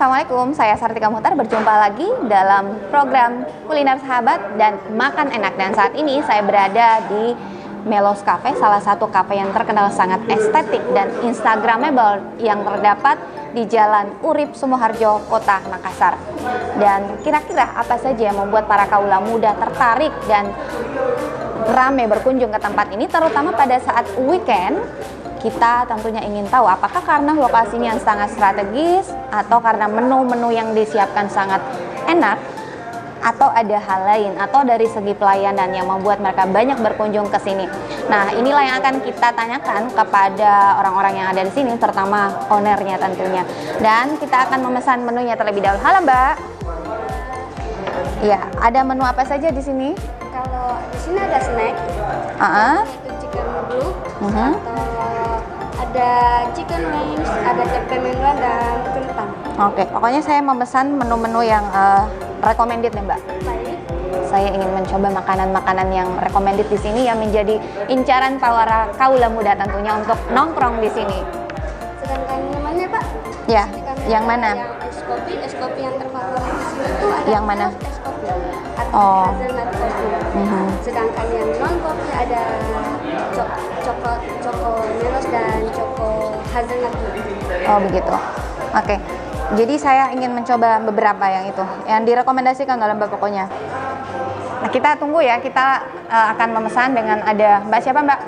Assalamualaikum, saya Sartika Muhtar, berjumpa lagi dalam program Kuliner Sahabat dan Makan Enak. Dan saat ini saya berada di Melos Cafe, salah satu kafe yang terkenal sangat estetik dan instagramable yang terdapat di Jalan Urip Sumoharjo, Kota Makassar. Dan kira-kira apa saja yang membuat para kaula muda tertarik dan ramai berkunjung ke tempat ini, terutama pada saat weekend? Kita tentunya ingin tahu apakah karena lokasinya yang sangat strategis, atau karena menu-menu yang disiapkan sangat enak, atau ada hal lain, atau dari segi pelayanan yang membuat mereka banyak berkunjung ke sini. Nah, inilah yang akan kita tanyakan kepada orang-orang yang ada di sini, terutama ownernya tentunya. Dan kita akan memesan menunya terlebih dahulu. Halo Mbak. Ya, ada menu apa saja di sini? Kalau di sini ada snack, itu chicken noodle, atau ada chicken wings, ada tempe mendoan dan kentang. Oke, pokoknya saya memesan menu-menu yang recommended ya Mbak. Baik. Saya ingin mencoba makanan-makanan yang recommended di sini yang menjadi incaran para kaula muda tentunya untuk nongkrong di sini. Sedangkan minumannya Pak? Ya, Di sini kami yang ada mana? Yang es kopi yang terfavorit di sini itu ada Yang mana? es kopi atau Oh. hazelnut kopi. Sedangkan yang non kopi ada choco melos dan choco hazelnut kopi. Oh begitu. Oke. Jadi saya ingin mencoba beberapa yang itu, yang direkomendasikan oleh Mbak pokoknya. Nah, kita tunggu ya. Kita akan memesan dengan ada Mbak siapa Mbak?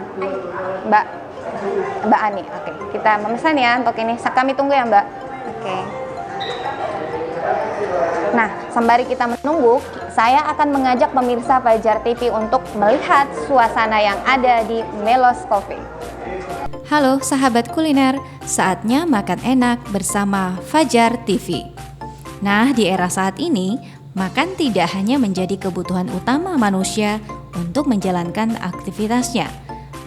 Mbak Ani. Oke. Kita memesan ya untuk ini. Kami tunggu ya Mbak. Oke. Nah, sembari kita menunggu, saya akan mengajak pemirsa Fajar TV untuk melihat suasana yang ada di Melos Cafe. Halo sahabat kuliner, saatnya makan enak bersama Fajar TV. Nah, di era saat ini, makan tidak hanya menjadi kebutuhan utama manusia untuk menjalankan aktivitasnya.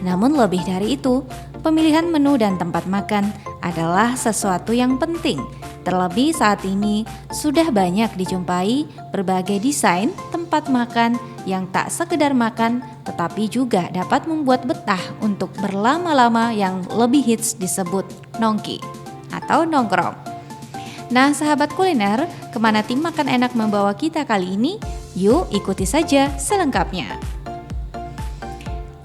Namun lebih dari itu, pemilihan menu dan tempat makan adalah sesuatu yang penting. Terlebih saat ini sudah banyak dijumpai berbagai desain tempat makan yang tak sekedar makan tetapi juga dapat membuat betah untuk berlama-lama, yang lebih hits disebut nongki atau nongkrong. Nah sahabat kuliner, kemana tim makan enak membawa kita kali ini? Yuk ikuti saja selengkapnya.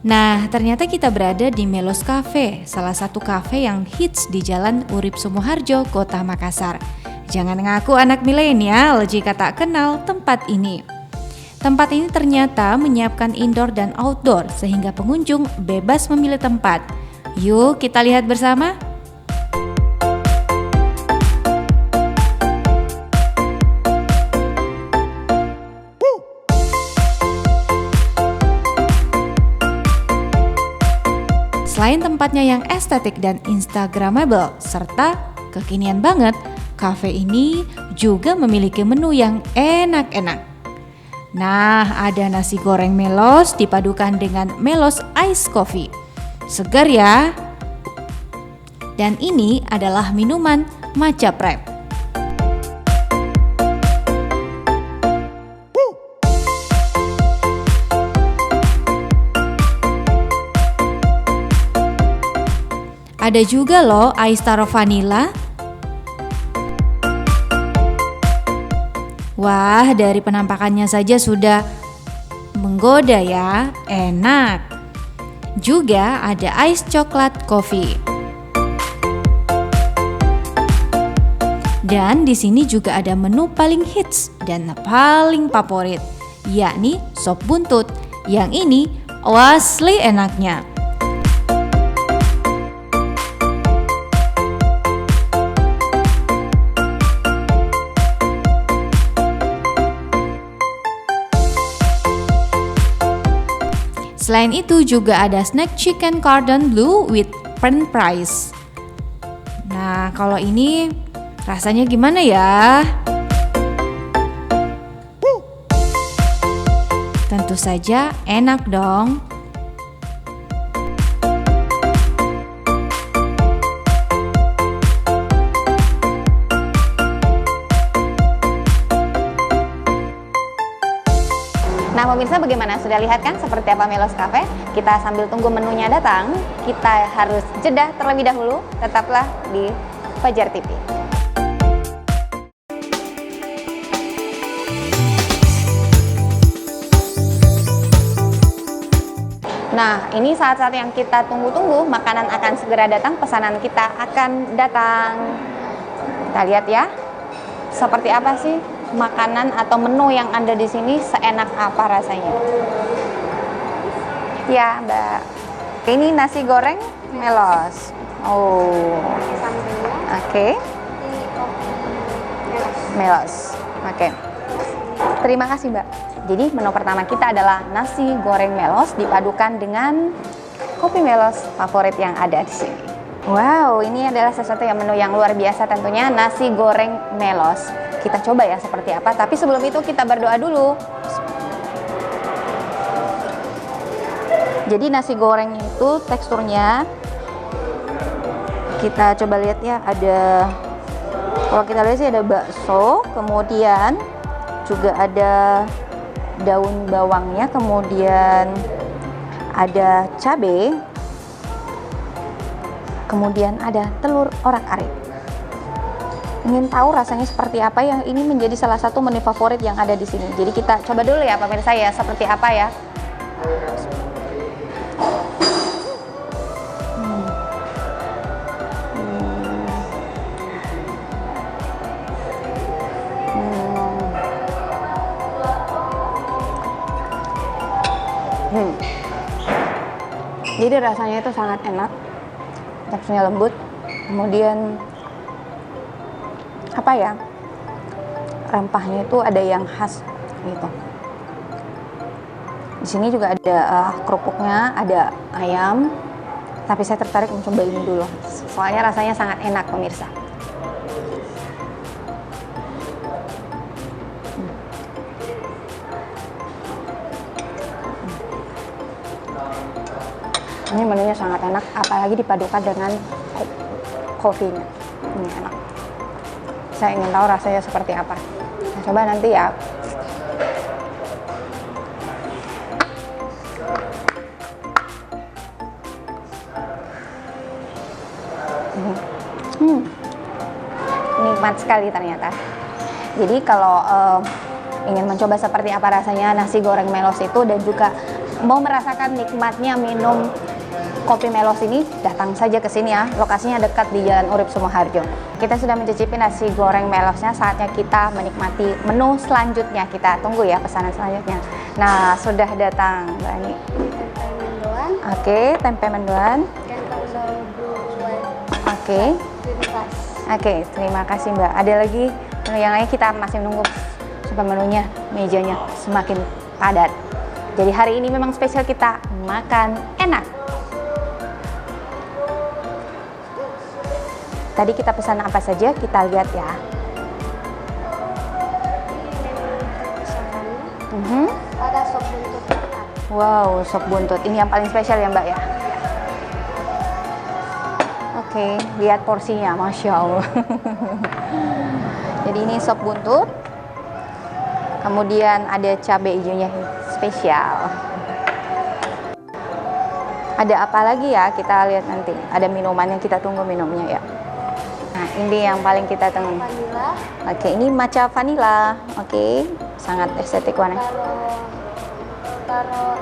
Nah, ternyata kita berada di Melos Cafe, salah satu kafe yang hits di Jalan Urip Sumoharjo, Kota Makassar. Jangan ngaku anak milenial jika tak kenal tempat ini. Tempat ini ternyata menyiapkan indoor dan outdoor sehingga pengunjung bebas memilih tempat. Yuk kita lihat bersama. Selain tempatnya yang estetik dan instagramable serta kekinian banget, kafe ini juga memiliki menu yang enak-enak. Nah, ada nasi goreng melos dipadukan dengan melos ice coffee. Segar ya. Dan ini adalah minuman matcha prep. Ada juga loh ice taro vanilla. Wah, dari penampakannya saja sudah menggoda ya, enak. Juga ada ice coklat coffee. Dan di sini juga ada menu paling hits dan paling favorit, yakni sop buntut. Yang ini asli enaknya. Selain itu juga ada snack chicken cordon bleu with french fries. Nah, kalau ini rasanya gimana ya? Tentu saja enak dong. Nah pemirsa, bagaimana? Sudah lihat kan seperti apa Melos Cafe? Kita sambil tunggu menunya datang, kita harus jeda terlebih dahulu. Tetaplah di Fajar TV. Nah, ini saat-saat yang kita tunggu-tunggu, makanan akan segera datang, pesanan kita akan datang. Kita lihat ya, seperti apa sih makanan atau menu yang ada di sini, seenak apa rasanya. Ya, Mbak. Ini nasi goreng melos. Oh, Sambelnya oke. ini kopi melos. Melos. Oke. Terima kasih, Mbak. Jadi menu pertama kita adalah nasi goreng melos dipadukan dengan kopi melos favorit yang ada di sini. Wow, ini adalah sesuatu yang menu yang luar biasa tentunya, nasi goreng melos. Kita coba ya seperti apa, tapi sebelum itu kita berdoa dulu. Jadi nasi goreng itu teksturnya, kita coba lihat ya, ada, kalau kita lihat sih ada bakso, kemudian juga ada daun bawangnya, kemudian ada cabai, kemudian ada telur orak-arik. Ingin tahu rasanya seperti apa? Yang ini menjadi salah satu menu favorit yang ada di sini. Jadi kita coba dulu ya pemirsa ya, seperti apa ya. Jadi rasanya itu sangat enak, teksturnya lembut, kemudian apa ya, rempahnya itu ada yang khas gitu. Di sini juga ada kerupuknya, ada ayam, tapi saya tertarik mencoba ini dulu, soalnya rasanya sangat enak pemirsa. Ini menunya sangat enak, apalagi dipadukan dengan kopinya. Ini enak. Saya ingin tahu rasanya seperti apa. Nah, coba nanti ya. Nikmat sekali ternyata. Jadi kalau ingin mencoba seperti apa rasanya nasi goreng melos itu dan juga mau merasakan nikmatnya minum kopi melos ini, datang saja ke sini ya. Lokasinya dekat di Jalan Urip Sumoharjo. Kita sudah mencicipi nasi goreng melosnya, saatnya kita menikmati menu selanjutnya. Kita tunggu ya pesanan selanjutnya. Nah, sudah datang, Mbak Ani. Tempe mendoan. Oke, tempe mendoan. Dan kalau Oke. Oke, terima kasih Mbak. Ada lagi menu yang lain, kita masih menunggu supaya menunya, mejanya semakin padat. Jadi hari ini memang spesial, kita makan enak. Tadi kita pesan apa saja, kita lihat ya. Ada sop buntut. Wow, sop buntut. Ini yang paling spesial ya Mbak ya. Oke, lihat porsinya, Masya Allah. Jadi ini sop buntut. Kemudian ada cabai hijaunya spesial. Ada apa lagi ya? Kita lihat nanti. Ada minuman yang kita tunggu minumnya ya. Nah, ini yang paling kita tunggu. Vanilla. Oke, ini matcha vanilla. Oke, sangat estetik warnanya. Taruh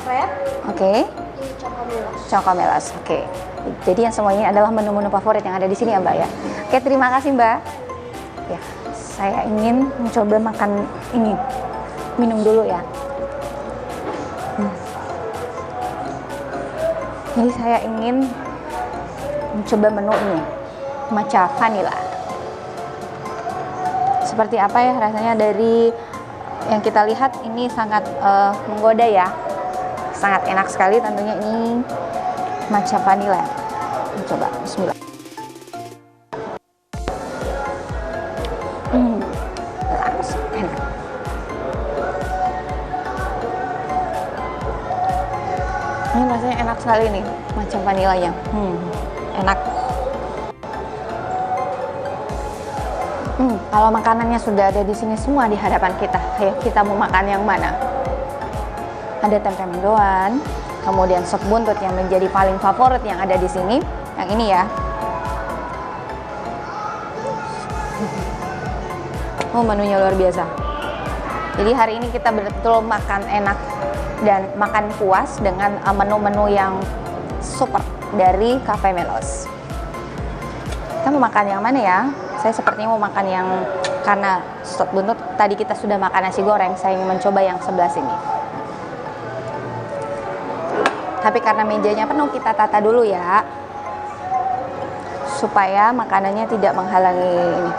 red. Oke, Ini cokomelos. cokomelos. Oke. Jadi yang semua ini adalah menu-menu favorit yang ada di sini ya Mbak ya. Oke, terima kasih Mbak. Ya, saya ingin mencoba makan ini. Minum dulu ya. Jadi saya ingin mencoba menu ini, matcha vanilla. Seperti apa ya rasanya? Dari yang kita lihat ini sangat menggoda ya, sangat enak sekali tentunya ini matcha vanilla. Coba, bismillah. Langsung enak. Ini rasanya enak sekali nih, matcha vanillanya. Enak. Kalau makanannya sudah ada di sini semua di hadapan kita, ayo kita mau makan yang mana? Ada tempe mendoan, kemudian sop buntut yang menjadi paling favorit yang ada di sini, yang ini ya. Oh, menunya luar biasa. Jadi hari ini kita betul-betul makan enak dan makan puas dengan menu-menu yang super dari Cafe Melos. Kita mau makan yang mana ya? Saya sepertinya mau makan yang, karena stot buntut tadi kita sudah makan nasi goreng, saya ingin mencoba yang sebelah sini. Tapi karena mejanya penuh, kita tata dulu ya, supaya makanannya tidak menghalangi ini.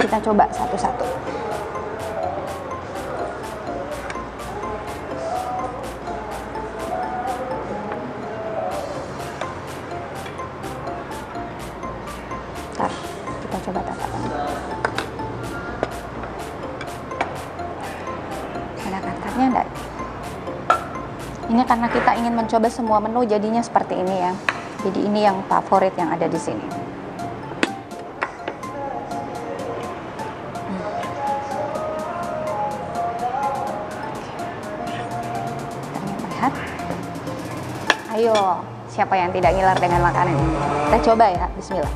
Kita coba satu-satu. Ntar, kita coba tatakan. Ada kat-katnya enggak? Ini karena kita ingin mencoba semua menu, jadinya seperti ini ya. Jadi ini yang favorit yang ada di sini. Ayo, siapa yang tidak ngiler dengan makanan ini? Kita coba ya, bismillah.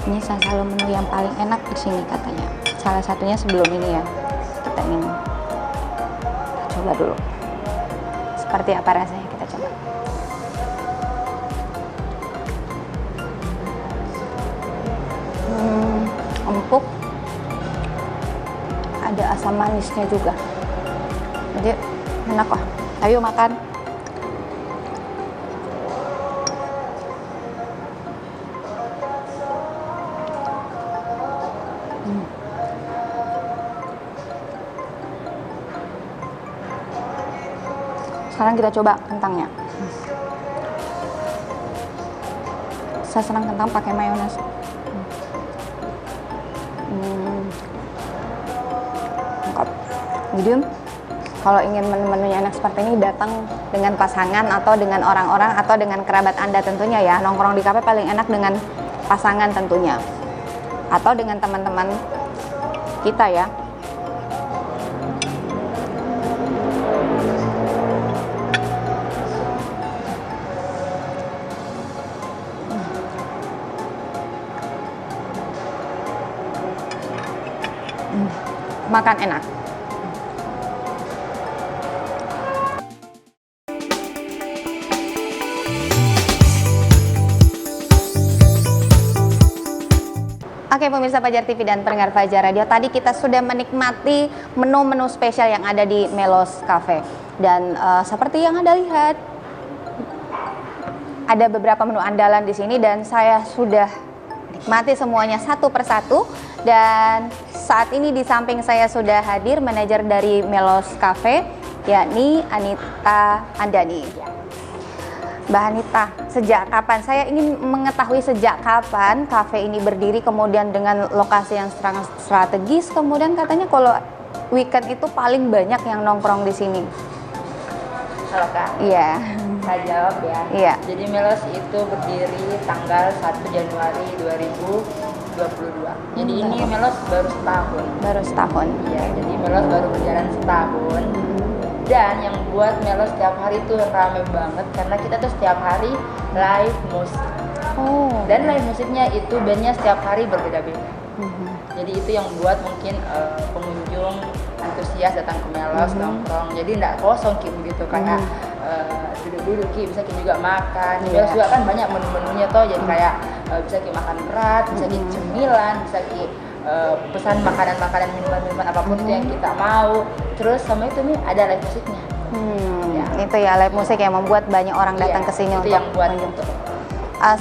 Ini salah satu menu yang paling enak di sini katanya. Salah satunya sebelum ini ya. Kita coba dulu. Seperti apa rasanya, kita coba. Empuk. Ada asam manisnya juga. Jadi enak lah. Ayo makan. Sekarang kita coba kentangnya. Saya senang kentang pakai mayones. Lengkap. Medium. Kalau ingin menu-menunya enak seperti ini, datang dengan pasangan atau dengan orang-orang atau dengan kerabat Anda tentunya ya. Nongkrong di kafe paling enak dengan pasangan tentunya. Atau dengan teman-teman kita ya. Makan enak. Oke pemirsa Fajar TV dan pendengar Fajar Radio, tadi kita sudah menikmati menu-menu spesial yang ada di Melos Cafe. Dan seperti yang Anda lihat, ada beberapa menu andalan di sini dan saya sudah nikmati semuanya satu persatu. Dan saat ini di samping saya sudah hadir manajer dari Melos Cafe, yakni Anita Andani. Mbak Anita, sejak kapan? Saya ingin mengetahui sejak kapan kafe ini berdiri, kemudian dengan lokasi yang sangat strategis, kemudian katanya kalau weekend itu paling banyak yang nongkrong di sini. Halo Kak. Iya. Saya jawab ya. Iya. Jadi Melos itu berdiri tanggal 1 Januari 2022. Jadi ini Melos baru setahun. Baru setahun. Iya, jadi Melos baru berjalan setahun. Dan yang buat Melos setiap hari itu rame banget karena kita tuh setiap hari live musik. Oh. Dan live musiknya itu bandnya setiap hari berbeda-beda. Jadi itu yang buat mungkin pengunjung antusias datang ke Melos nongkrong. Jadi nggak kosong Ki begitu kayak duduk-duduk Ki, bisa Ki juga makan. Melos juga kan banyak menu-menunya toh, jadi kayak bisa Ki makan berat, bisa Ki cemilan, bisa Ki pesan makanan-makanan, minuman-minuman apapun itu yang kita mau. Terus sama itu nih ada live musiknya. Ya. Itu ya live musik yang membuat banyak orang datang ke sini untuk yang buat menjemput.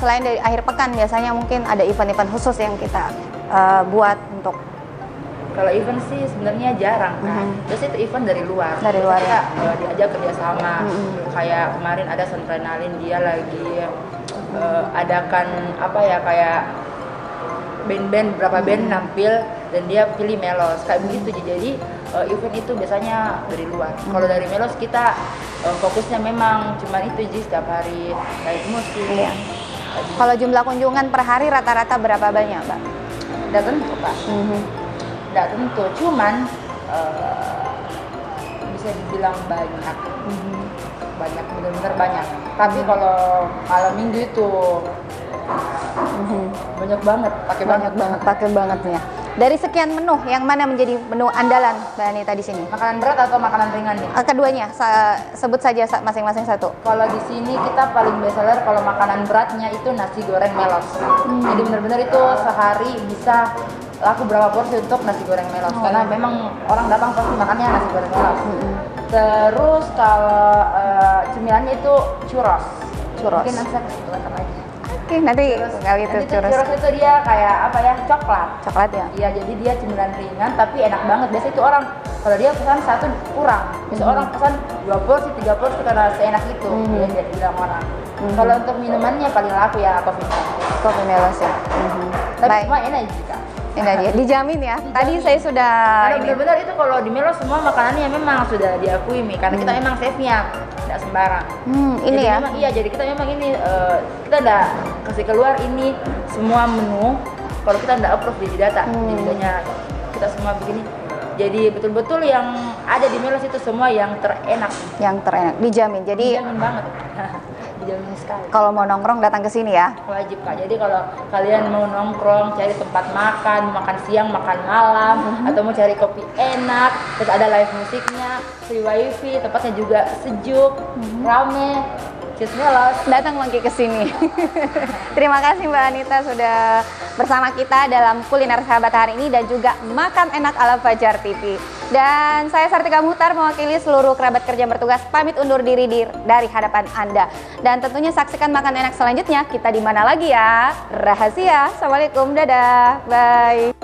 Selain dari akhir pekan, biasanya mungkin ada event-event khusus yang kita buat untuk. Kalau event sih sebenarnya jarang kan. Terus itu event dari luar. Dari luar ya. Diajak kerjasama. Kayak kemarin ada Sentrenalin, dia lagi adakan apa ya, kayak band-band, beberapa band nampil dan dia pilih Melos kayak begitu. Jadi event itu biasanya dari luar. Kalau dari Melos kita fokusnya memang cuma itu sih, setiap hari live musik. Kalau jumlah kunjungan per hari rata-rata berapa banyak, Mbak? Nggak tentu Pak, nggak tentu, cuman bisa dibilang banyak, banyak, benar-benar banyak. Tapi kalau malam minggu itu banyak banget, Pakai banget ya. Dari sekian menu, yang mana menjadi menu andalan Mbak Anita di sini? Makanan berat atau makanan ringan nih? Keduanya, sebut saja masing-masing satu. Kalau di sini kita paling best seller kalau makanan beratnya itu nasi goreng melos. Jadi benar-benar itu sehari bisa laku berapa porsi untuk nasi goreng melos. Karena memang orang datang pasti makannya nasi goreng melos. Terus kalau cemilannya itu churros. Mungkin nanti saya kasih kelihatan lagi. Oke, nanti kali itu churros itu dia kayak apa ya, coklat ya. Iya, jadi dia cemilan ringan tapi enak banget. Biasanya itu orang kalau dia pesan satu kurang, biasa orang pesan 2 porsi 3 porsi karena seenak itu dia bilang orang. Kalau untuk minumannya paling laku ya Coffee melos ya. tapi Baik. semua enak juga. Enak dia, dijamin ya. Tadi saya sudah Karena benar-benar itu kalau di Melos semua makanannya memang sudah diakui Mi, karena kita memang chefnya tidak sembarang. ini Jadi ya. memang, iya, jadi kita memang ini kita udah kasih keluar ini semua menu. Kalau kita tidak approve di data, di datanya kita semua begini. Jadi betul-betul yang ada di Melos itu semua yang terenak. Yang terenak, dijamin. Jadi Dijamin banget. Dijamin sekali. kalau mau nongkrong datang ke sini ya. Wajib Kak. Jadi kalau kalian mau nongkrong, cari tempat makan, makan siang, makan malam, atau mau cari kopi enak, terus ada live musiknya, free wifi, tempatnya juga sejuk, rame, Cheers Melos. Datang lagi ke sini. Terima kasih Mbak Anita sudah bersama kita dalam kuliner sahabat hari ini dan juga makan enak ala Fajar TV. Dan saya Sartika Muhtar mewakili seluruh kerabat kerja yang bertugas pamit undur diri dari hadapan Anda. Dan tentunya saksikan makan enak selanjutnya kita di mana lagi ya? Rahasia. Assalamualaikum, dadah, bye.